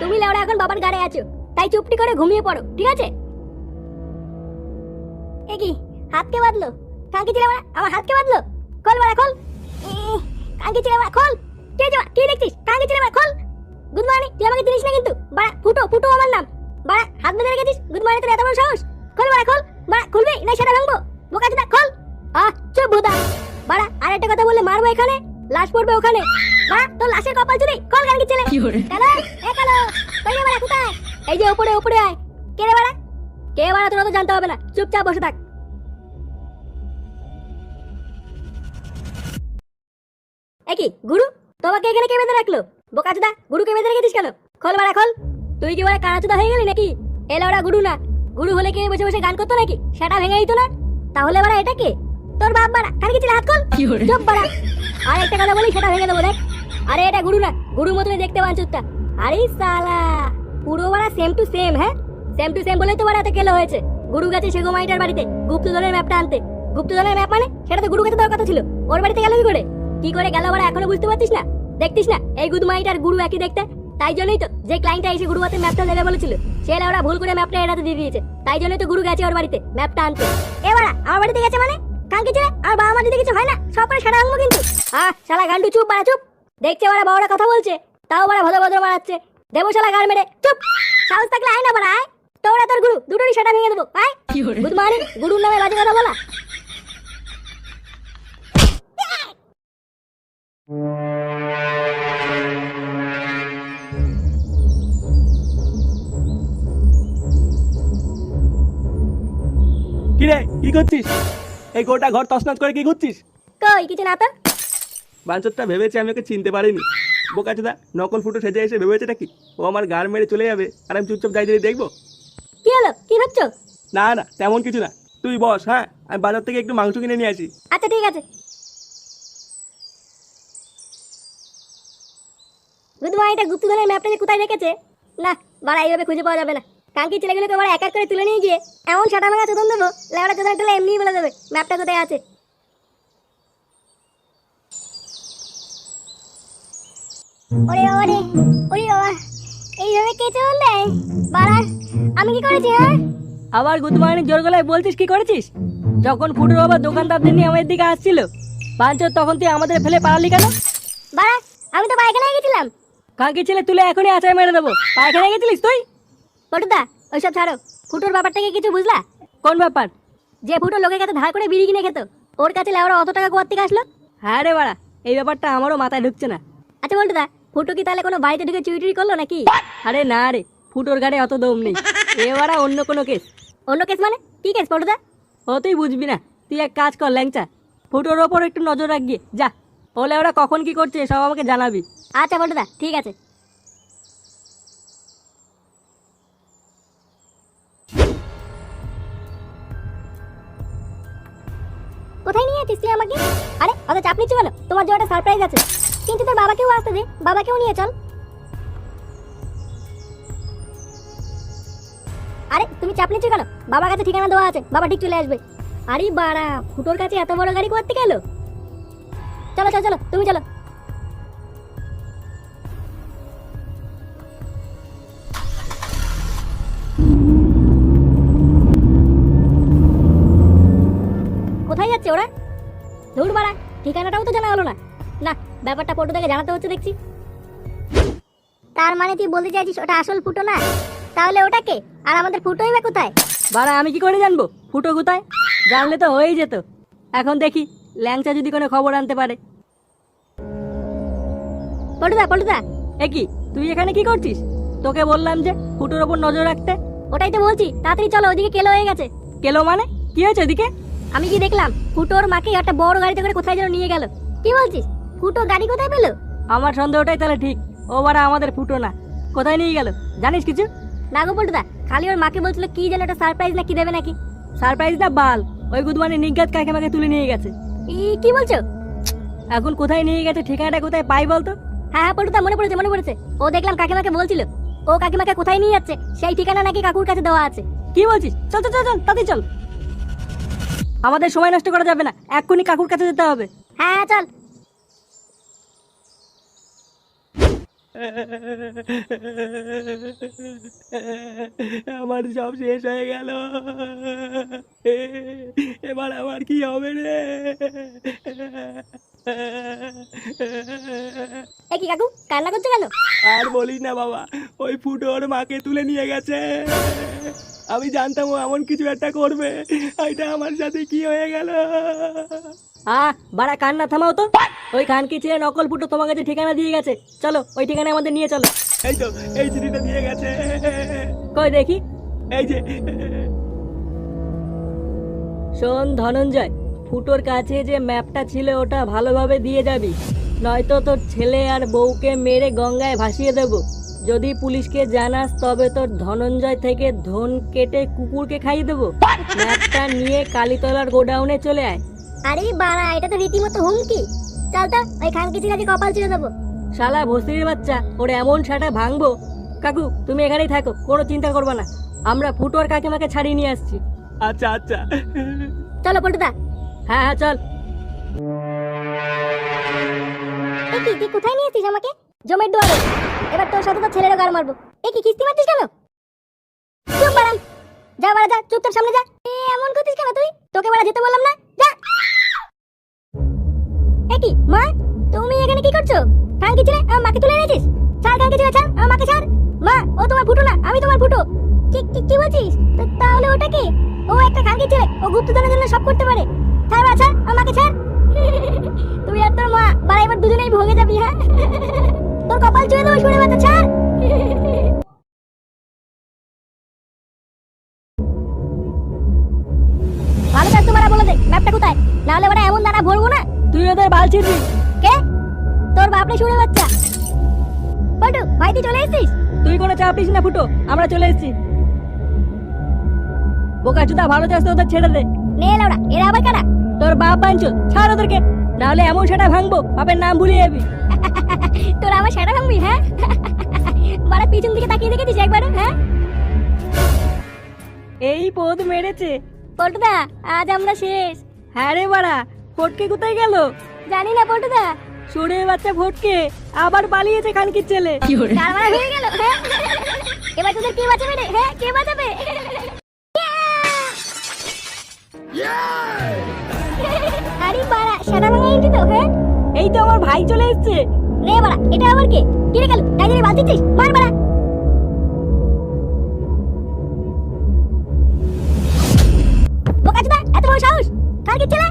তুমি লেওড়া এখন বাবার গাড়ে আছো, তাই চুপটি করে ঘুমিয়ে পড়ো, ঠিক আছে? এ কি হাত কে বাঁধলো? কাঁকি ছিল আমার হাত কে বাঁধলো? খোল বাড়া খোল। কাঁকি ছিল খোল। কে যাওয়া কি দেখছিস? কাঁকি ছিল খোল। গুড মর্নিং, তুই আমাকে চিনিস না কিন্তু। বাড়া ফুটো ফুটো আমার নাম। বাড়া হাত বেঁধে রেখেছিস। গুড মর্নিং, তোর এত বড় সাহস? খোল বাড়া খোল। বাড়া খুলবি না সেটা ভাঙবো। বোকা চোদা খোল। চুপ ভুদা। বাড়া আর একটা কথা বললে মারবো এখানে, লাশ পড়বে ওখানে। বাড়া তোর লাশের কপাল চুরি। খোল কাঁকি ছেলে। কালো এ কালো, কই রে বাড়া কোথায়? এই যে উপরে উপরে আয়। কে রে বাড়া? কে বাড়া তোর তো জানতে হবে না, চুপচাপ বসে থাক। একই গুরু, তোমাকে এখানে কে বেঁধে রাখলো? বোকাচোদা গুরুকে বেঁধে রেখেছিস কেন? খোল বাড়া খোল। তুই কি বাড়া কানাচোদা হয়ে গেলি নাকি? এলো ওরা গুরু না, গুরু হলে কি বসে বসে গান করতো নাকি? সেটা ভেঙে দিত না? তাহলে বাড়া এটা কে? তোর বাপ বাড়া। কানে গেছিল হাত খোল। চুপ বাড়া। আর একটা কথা বলি সেটা ভেঙে দেবো দেখ। আরে এটা গুরু না, গুরুর মতনই দেখতে বাঞ্চুরটা। আরে সালা পুরো বাড়া সেম টু সেম। হ্যাঁ সেম টু সেম বলেই তো বাড়া এত কেলো হয়েছে। গুরু গেছে সেগোমাইটার বাড়িতে গুপ্তধনের ম্যাপটা আনতে। গুপ্তধনের ম্যাপ মানে সেটা তো গুরু কাছে দেওয়ার কথা ছিল, ওর বাড়িতে গেল কি করে গেল বাড়া এখনো বুঝতে পারছিস না? দেখতিস না এই গুদমাইট আর গুরু একই দেখতে? তাই জন্যই তো যে ক্লায়েন্টটা এসে গুরু হাতে ম্যাপটা দেবে বলেছিল, সে ওরা ভুল করে ম্যাপটা এড়াতে দিয়ে দিয়েছে। তাই জন্যই তো গুরু গেছে ওর বাড়িতে ম্যাপটা আনতে। এবারা আমার বাড়িতে গেছে মানে কাঙ্কি ছেলে, আর বাবা মা যদি কিছু হয় না সব করে সারা আনবো কিন্তু। শালা গান্ডু চুপ বাড়া চুপ। দেখছে ওরা বড়রা কথা বলছে, তাও বাড়া ভদ্র ভদ্র মারাচ্ছে। দেবো শালা গাল মেরে। চুপ। সাহস থাকলে আয় না বাড়া আয়। তোরা তোর গুরু দুটোরই সেটা ভেঙে দেবো। আয়। গুড মর্নিং, গুরুর নামে বাজে কথা বলা। কিরে কি করছিস? এই গোটা ঘর তছনছ করে কি করছিস? কই কিছু না তো। বাঞ্চরটা ভেবেছে আমি ওকে চিনতে পারিনি। বোকাচোদা নকল ফুটো সেজে এসে ভেবেছে নাকি ও আমার গার মেরে চলে যাবে আর আমি চুপচাপ যাই দিয়ে দেখবো? কি হলো, কি ভাবছো? না না তেমন কিছু না, তুই বস। হ্যাঁ আমি বাজার থেকে একটু মাংস কিনে নিয়ে আসি। আচ্ছা ঠিক আছে। গুড মর্নিং, এটা গুপ্তধনের ম্যাপটা যে কোথায় রেখেছে? না বাড়া এইভাবে খুঁজে পাওয়া যাবে না। কাঙ্কি ছেলেগুলোকে বাড়া এক এক করে তুলে নিয়ে গিয়ে এমন সাটা ভাঙা চোদন দেবো, লেওড়া চোদন তুলে এমনিই বলে দেবে ম্যাপটা কোথায় আছে। ওরে ওরে ওরে বাবা, এইভাবে কে চল দেয় বাড়া? আমি কি করেছি? হ্যাঁ আবার গুড মর্নিং জোর গলায় বলছিস কি করেছিস? যখন ফুটোর বাবা দোকানদারদের নিয়ে আমাদের দিকে আসছিল পাঁচর, তখন তুই আমাদের ফেলে পালালি কেন? বাড়া আমি তো পায়খানায় গেছিলাম। কাঁকি ছেলে তুলে এখনই আচার মেরে দেবো। পায়খানায় গেছিলিস তুই? পটুদা ওইসব ছাড়ো, ফুটোর ব্যাপারটাকে কিছু বুঝলা? কোন ব্যাপার? যে ফুটো লোকের কাছে ধার করে বিড়ি কিনে খেত, ওর কাছে লেওড়া অত টাকা কোথা থেকে আসলো? হ্যাঁ রে বাড়া, এই ব্যাপারটা আমারও মাথায় ঢুকছে না। আচ্ছা পটুদা, ফুটো কি তাহলে কোনো বাড়িতে ঢুকে চুরি টুরি করলো নাকি? আরে না রে, ফুটোর গাড়ি অত দম নেই। এবারে অন্য কোনো কেস। অন্য কেস মানে কি কেস পটুদা? ও তুই বুঝবি না, তুই এক কাজ কর ল্যাংচা, ফুটোর ওপর একটু নজর রাখবি যা। ওলে ওরা কখন কি করছে সব আমাকে জানাবি। আচ্ছা পটুদা ঠিক আছে। কোথায় নিয়ে যাচ্ছিস তুই আমাকে? আরে অত চাপ নিচ্ছ কেন? তোমার জন্য একটা সারপ্রাইজ আছে। কিন্তু তোর বাবাকেও আসতে দে, বাবাকেও নিয়ে চল। আরে তুমি চাপ নিচ্ছ কেন? বাবার কাছে ঠিকানা দেওয়া আছে, বাবা ঠিক চলে আসবে। আরে বাড়া, ফুটোর কাছে এত বড় গাড়ি কোথা থেকে এলো? চলো চলো চলো তুমি চলো। কোথায় যাচ্ছে ওরা? দৌড় বাড়া, ঠিকানাটাও তো জানা হলো না। না, ব্যাপারটা ফুটো থেকে জানাতে হচ্ছে দেখছি। তার মানে তুই বলতে চাইছিস ওটা আসল ফুটো না? তাহলে ওটা কে? আর আমাদের ফুটোই বা কোথায়? বাড়া আমি কি করে জানবো ফুটো কোথায়? জানলে তো হয়েই যেত। এখন দেখি ল্যাংচা যদি কোনো খবর আনতে পারে। পটুদা পটুদা। এ কি তুই এখানে কি করছিস? তোকে বললাম যে ফুটোর ওপর নজর রাখতে। ওটাই তো বলছি, তাড়াতাড়ি চলো, ওদিকে কেলো হয়ে গেছে। কেলো মানে কি হয়েছে ওদিকে? আমি কি দেখলাম ফুটোর মাকে একটা বড় গাড়িতে করে কোথায় যেন নিয়ে গেল। কি বলছিস? ফুটো গাড়ি কোথায় পেলো? আমার সন্দেহটাই তাহলে ঠিক। ও বাড়া আমাদের ফুটো না। কোথায় নিয়ে গেল জানিস কিছু? না গো পটুদা, খালি ওর মাকে বলছিল কি যেন একটা সারপ্রাইজ না কি দেবে নাকি। সারপ্রাইজ না বাল, ওই গুদমানি নিজ্ঞাত কাকিমাকে তুলে নিয়ে গেছে। কি বলছো? এখন কোথায় নিয়ে গেছে ঠিকানাটা কোথায় পাই বলতো? হ্যাঁ হ্যাঁ পটুদা, মনে পড়েছে মনে পড়েছে। ও দেখলাম কাকিমাকে বলছিল ও কাকিমাকে কোথায় নিয়ে যাচ্ছে সেই ঠিকানা নাকি কাকুর কাছে দেওয়া আছে। কি বলছিস? চল চল চল চল তাড়াতাড়ি চল, আমাদের সময় নষ্ট করা যাবে না, এক্ষুনি কাকুর কাছে যেতে হবে। হ্যাঁ চল। আমার সব শেষ হয়ে গেল। এবার আমার কি হবে রে? এ কি কাকু কান্না করছো কেন? আর বলিস না বাবা, ওই ফুটো ওর মাকে তুলে নিয়ে গেছে। আমি জানতাম ও এমন কিছু একটা করবে, এটা আমার সাথে কি হয়ে গেল? বাড়া কান্না থামাও তো। ওই খানকি ছেলে নকল ফুটো তোমার কাছে ঠিকানা দিয়ে গেছে, চলো ওই ঠিকানায় আমাদের নিয়ে চলো। এই তো, এই চিঠিটা দিয়ে গেছে। কই দেখি। এই যে, শোন ধনঞ্জয়, ফুটোর কাছে যে ম্যাপটা ছিল ওটা ভালোভাবে দিয়ে যাবি, নয়তো তোর ছেলে আর বউকে মেরে গঙ্গায় ভাসিয়ে দেব। যদি পুলিশকে জানাস তবে তোর ধনঞ্জয় থেকে ধন কেটে কুকুরকে খাইয়ে দেবো। ম্যাপটা নিয়ে কালীতলার গোডাউনে চলে আয়। আরে বাড়া, এটা তো রীতিমতো হুমকি। চল তো ওই খানকি ছেলেকে কপাল ছিঁড়ে দেবো। শালা ভস্তির বাচ্চা, ওর এমন সাটা ভাঙবো। কাকু তুমি এখানেই থাকো, কোনো চিন্তা করবে না, আমরা ফুটোর কাকিমাকে ছাড়িয়ে নিয়ে আসছি। আচ্ছা আচ্ছা। চলো পল্টুদা। হ্যাঁ হ্যাঁ চল। এ কি, তুই কোথায় নিয়ে এসেছিস আমাকে? জমের দুয়ারে। এবার তোর সাথে তো ছেলেরও গার মারবো। এ কি কিস্তি মারছিস কেন? চুপ বাড়ান, যা বাড়া যা, চুপচাপ সামনে যা। এমন করছিস কেন তুই? তোকে বাড়া যেতে বললাম না, যা। এ কি মা, তুমি এখানে কি করছো? খানকি ছেলে আমার মাকে তুলে এনেছিস? ছাড় খানকি ছেলে, ছাড় আমার মাকে ছাড়। মা, ও তোমার ফুটো না, আমি তোমার ফুটো। কি কি বলছিস? তাহলে ওটা কি? ও একটা খানকি ছেলে, ও গুপ্তধনের জন্য সব করতে পারে। ছাড় বাড়া, ছাড় আমার মাকে, ছাড়। তুই আর তোর মা বাড়া এবার দুজনেই ভোগে যাবি, হ্যাঁ? তোর কপাল চুয়ে দেবো, শুনে বাচ্চা, ছাড়। ভালো কাজ তোমারা বলে দে ম্যাপটা কোথায়, না হলে ওরা এমন দানা ভরবো না। তুই ওদের বাল ছিড়বি। কে? তোর বাপরে শুনে বাচ্চা। পল্টু ভাই, তুই চলে এসেছিস? তুই কোনো চাপ নিস না ফুটো, আমরা চলে এসেছি। বোকা চুদা, ভালো চাস তো ওদের ছেড়ে দে। নে লাউড়া, এরা আবার কারা? তোর বাপ বাঞ্চল, ছাড় ওদেরকে, নাহলে এমন সেটা ভাঙবো বাপের নাম ভুলিয়ে যাবি। তোরা আমার সেটা ভাঙবি, হ্যাঁ? বাড়া পিছন দিকে তাকিয়ে দেখেছিস একবার, হ্যাঁ? এই পদ মেরেছে। পল্টুদা, আজ আমরা শেষ। হ্যাঁ রে বাড়া, ফটকে কোথায় গেল? জানি না পল্টুদা। সরে বাচ্চা ফটকে আবার পালিয়েছে খানকির ছেলে। কারবারা হয়ে গেল, হ্যাঁ? এবার তোদের কে বাঁচাবে রে, হ্যাঁ? কে বাঁচাবে? আরে বাড়া, সেটা ভাঙা এন্ট্রি তো, হ্যাঁ? এই তো আমার ভাই চলে এসেছে। নে বাড়া, এটা আবার কে? কি রে গেল, তাই জন্য বাঁচিয়েছিস? মার বাড়া। বোকাচোদা, এত বড় সাহস! খানকির ছেলে!